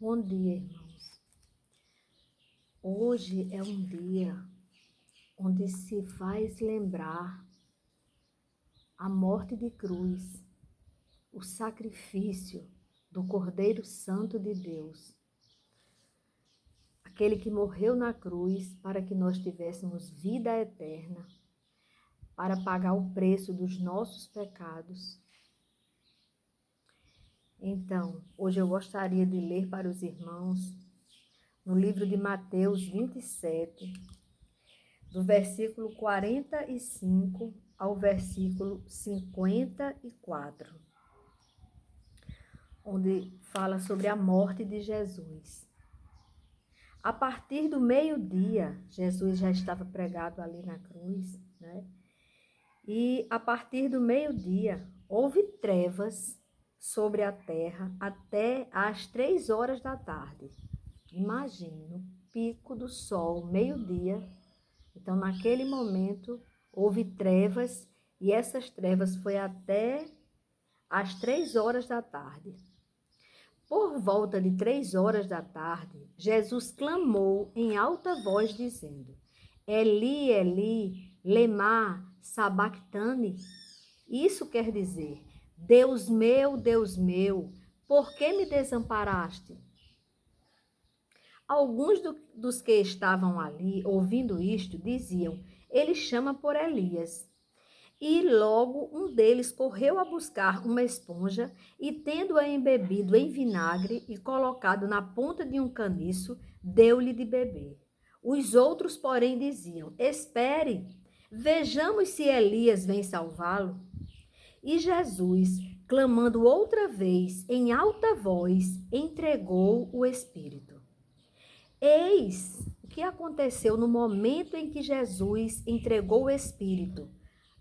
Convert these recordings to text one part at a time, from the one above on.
Bom dia, irmãos. Hoje é um dia onde se faz lembrar a morte de cruz, o sacrifício do Cordeiro Santo de Deus, aquele que morreu na cruz para que nós tivéssemos vida eterna, para pagar o preço dos nossos pecados. Então, hoje eu gostaria de ler para os irmãos no livro de Mateus 27, do versículo 45 ao versículo 54, onde fala sobre a morte de Jesus. A partir do meio-dia, Jesus já estava pregado ali na cruz, né? E a partir do meio-dia, houve trevas sobre a terra até às 3 horas da tarde. Imagine, o pico do sol, meio-dia. Então, naquele momento, houve trevas e essas trevas foi até às 3 horas da tarde. Por volta de 3 horas da tarde, Jesus clamou em alta voz, dizendo: Eli, Eli, lema sabactani. Isso quer dizer: Deus meu, por que me desamparaste? Alguns dos que estavam ali, ouvindo isto, diziam: Ele chama por Elias. E logo um deles correu a buscar uma esponja e, tendo-a embebido em vinagre e colocado na ponta de um caniço, deu-lhe de beber. Os outros, porém, diziam: Espere, vejamos se Elias vem salvá-lo. E Jesus, clamando outra vez em alta voz, entregou o Espírito. Eis o que aconteceu no momento em que Jesus entregou o Espírito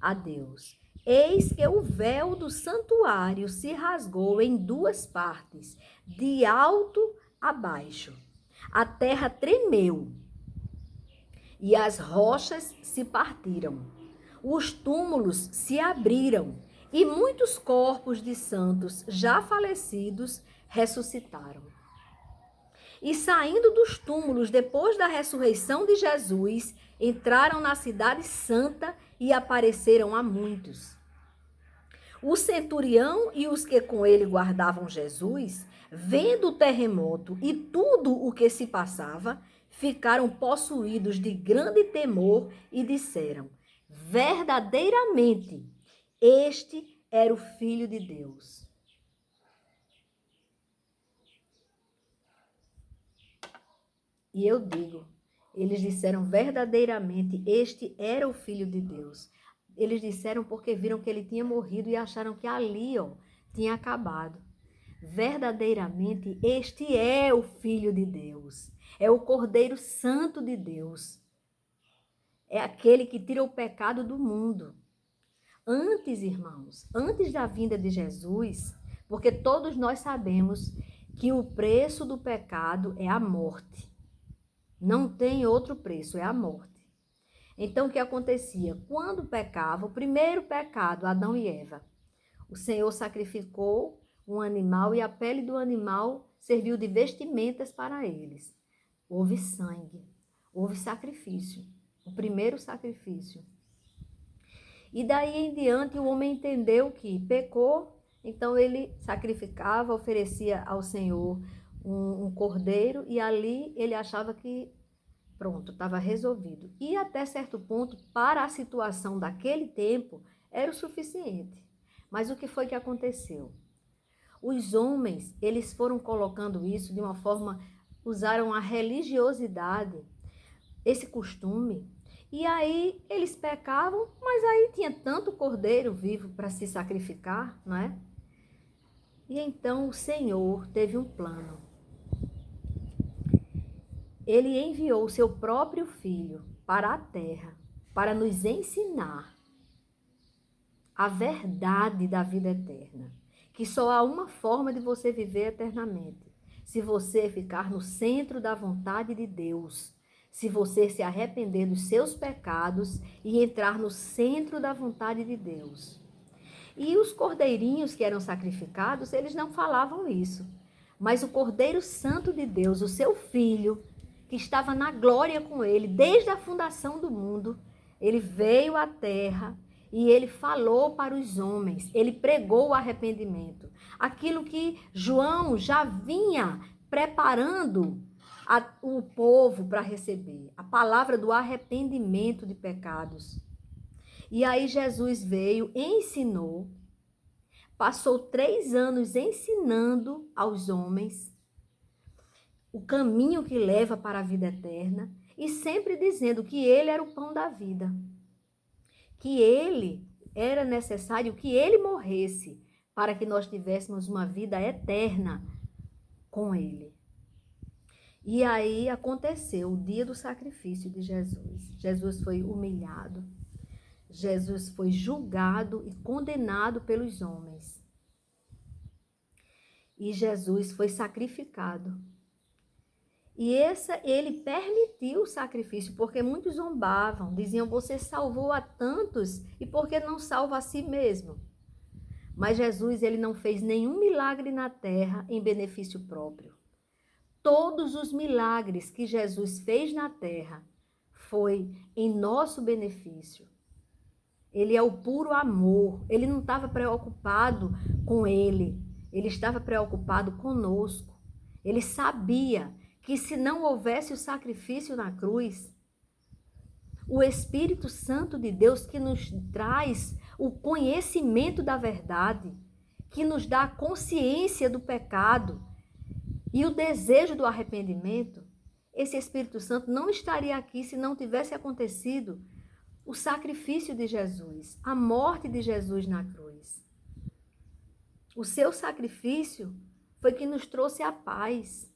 a Deus. Eis que o véu do santuário se rasgou em 2 partes, de alto a baixo. A terra tremeu e as rochas se partiram. Os túmulos se abriram e muitos corpos de santos já falecidos ressuscitaram. E saindo dos túmulos depois da ressurreição de Jesus, entraram na cidade santa e apareceram a muitos. O centurião e os que com ele guardavam Jesus, vendo o terremoto e tudo o que se passava, ficaram possuídos de grande temor e disseram: verdadeiramente, este era o Filho de Deus. E eu digo, eles disseram verdadeiramente, este era o Filho de Deus. Eles disseram porque viram que ele tinha morrido e acharam que ali, tinha acabado. Verdadeiramente, este é o Filho de Deus. É o Cordeiro Santo de Deus. É aquele que tira o pecado do mundo. Antes, irmãos, antes da vinda de Jesus, porque todos nós sabemos que o preço do pecado é a morte. Não tem outro preço, é a morte. Então, o que acontecia? Quando pecava, o primeiro pecado, Adão e Eva, o Senhor sacrificou um animal e a pele do animal serviu de vestimentas para eles. Houve sangue, houve sacrifício, o primeiro sacrifício. E daí em diante o homem entendeu que pecou, então ele sacrificava, oferecia ao Senhor um cordeiro e ali ele achava que pronto, estava resolvido. E até certo ponto, para a situação daquele tempo, era o suficiente. Mas o que foi que aconteceu? Os homens, eles foram colocando isso de uma forma, usaram a religiosidade, esse costume, e aí eles pecavam, mas aí tinha tanto cordeiro vivo para se sacrificar, não é? E então o Senhor teve um plano. Ele enviou o seu próprio Filho para a terra para nos ensinar a verdade da vida eterna. Que só há uma forma de você viver eternamente. Se você ficar no centro da vontade de Deus. Se você se arrepender dos seus pecados e entrar no centro da vontade de Deus. E os cordeirinhos que eram sacrificados, eles não falavam isso. Mas o Cordeiro Santo de Deus, o seu Filho, que estava na glória com ele desde a fundação do mundo, ele veio à terra e ele falou para os homens, ele pregou o arrependimento. Aquilo que João já vinha preparando o povo para receber, a palavra do arrependimento de pecados. E aí Jesus veio, ensinou, passou 3 anos ensinando aos homens o caminho que leva para a vida eterna e sempre dizendo que ele era o pão da vida, que ele era necessário que ele morresse para que nós tivéssemos uma vida eterna com ele. E aí aconteceu o dia do sacrifício de Jesus. Jesus foi humilhado, Jesus foi julgado e condenado pelos homens. E Jesus foi sacrificado. E ele permitiu o sacrifício, porque muitos zombavam, diziam, você salvou a tantos, e por que não salva a si mesmo? Mas Jesus, ele não fez nenhum milagre na terra em benefício próprio. Todos os milagres que Jesus fez na terra foi em nosso benefício. Ele é o puro amor, ele não estava preocupado com ele estava preocupado conosco. Ele sabia que se não houvesse o sacrifício na cruz, o Espírito Santo de Deus que nos traz o conhecimento da verdade, que nos dá a consciência do pecado e o desejo do arrependimento, esse Espírito Santo não estaria aqui se não tivesse acontecido o sacrifício de Jesus, a morte de Jesus na cruz. O seu sacrifício foi que nos trouxe a paz.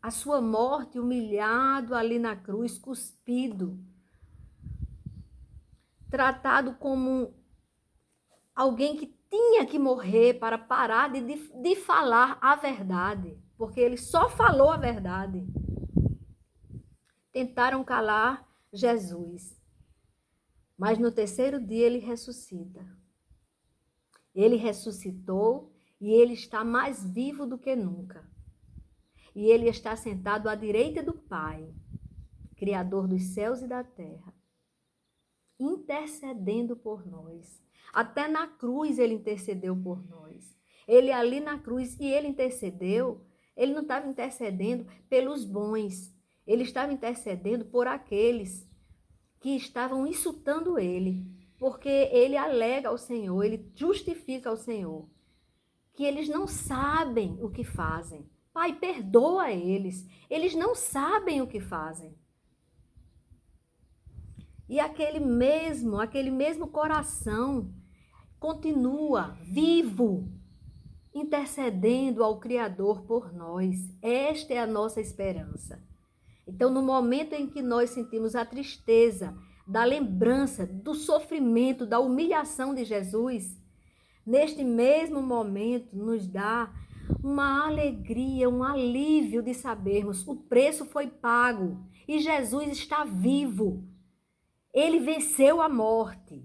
A sua morte, humilhado ali na cruz, cuspido, tratado como alguém que tinha que morrer para parar de falar a verdade, porque ele só falou a verdade. Tentaram calar Jesus, mas no 3º dia ele ressuscita. Ele ressuscitou e ele está mais vivo do que nunca. E ele está sentado à direita do Pai, Criador dos céus e da terra, intercedendo por nós. Até na cruz ele intercedeu por nós. Ele ali na cruz, e ele intercedeu, ele não estava intercedendo pelos bons, ele estava intercedendo por aqueles que estavam insultando ele, porque ele alega ao Senhor, ele justifica ao Senhor, que eles não sabem o que fazem. Pai, perdoa eles não sabem o que fazem. E aquele mesmo coração continua vivo, intercedendo ao Criador por nós. Esta é a nossa esperança. Então, no momento em que nós sentimos a tristeza da lembrança, do sofrimento, da humilhação de Jesus, neste mesmo momento nos dá uma alegria, um alívio de sabermos o preço foi pago e Jesus está vivo. Ele venceu a morte.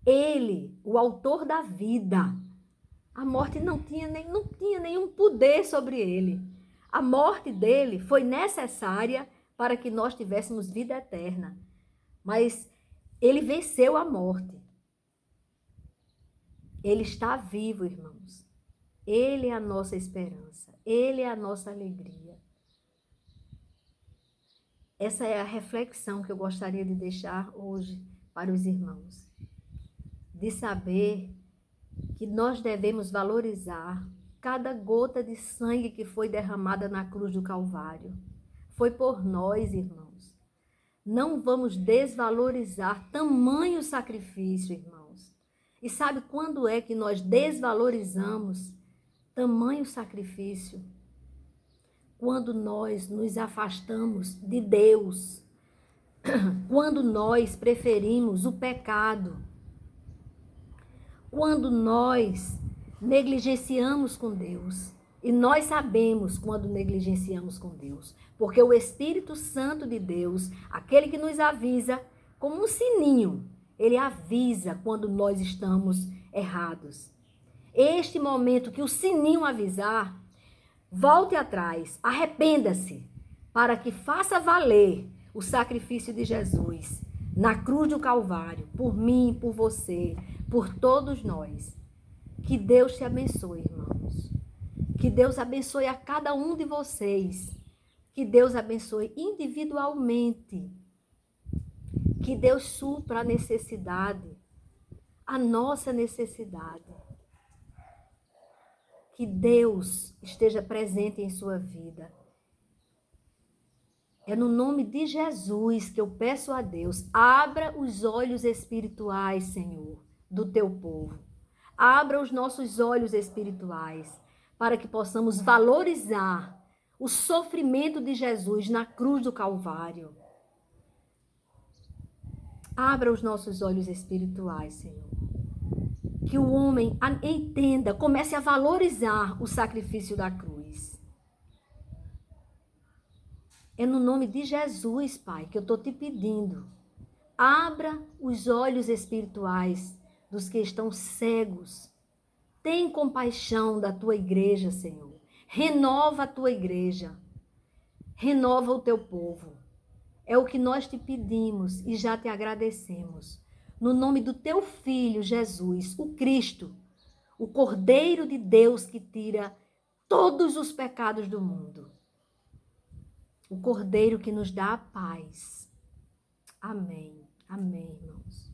Ele, o autor da vida. A morte não tinha nenhum poder sobre ele. A morte dele foi necessária para que nós tivéssemos vida eterna. Mas ele venceu a morte. Ele está vivo, irmãos. Ele é a nossa esperança. Ele é a nossa alegria. Essa é a reflexão que eu gostaria de deixar hoje para os irmãos. De saber que nós devemos valorizar cada gota de sangue que foi derramada na cruz do Calvário. Foi por nós, irmãos. Não vamos desvalorizar tamanho sacrifício, irmãos. E sabe quando é que nós desvalorizamos tamanho sacrifício? Quando nós nos afastamos de Deus. Quando nós preferimos o pecado. Quando nós negligenciamos com Deus. E nós sabemos quando negligenciamos com Deus. Porque o Espírito Santo de Deus, aquele que nos avisa, como um sininho, ele avisa quando nós estamos errados. Este momento que o sininho avisar, Volte atrás, arrependa-se, para que faça valer o sacrifício de Jesus na cruz do Calvário, por mim, por você, por todos nós. Que Deus te abençoe, irmãos. Que Deus abençoe a cada um de vocês. Que Deus abençoe individualmente. Que Deus supra a necessidade, a nossa necessidade. Que Deus esteja presente em sua vida. É no nome de Jesus que eu peço a Deus, abra os olhos espirituais, Senhor, do teu povo. Abra os nossos olhos espirituais para que possamos valorizar o sofrimento de Jesus na cruz do Calvário. Abra os nossos olhos espirituais, Senhor. Que o homem entenda, comece a valorizar o sacrifício da cruz. É no nome de Jesus, Pai, que eu estou te pedindo. Abra os olhos espirituais dos que estão cegos. Tem compaixão da tua igreja, Senhor. Renova a tua igreja. Renova o teu povo. É o que nós te pedimos e já te agradecemos. No nome do teu Filho, Jesus, o Cristo, o Cordeiro de Deus que tira todos os pecados do mundo. O Cordeiro que nos dá a paz. Amém. Amém, irmãos.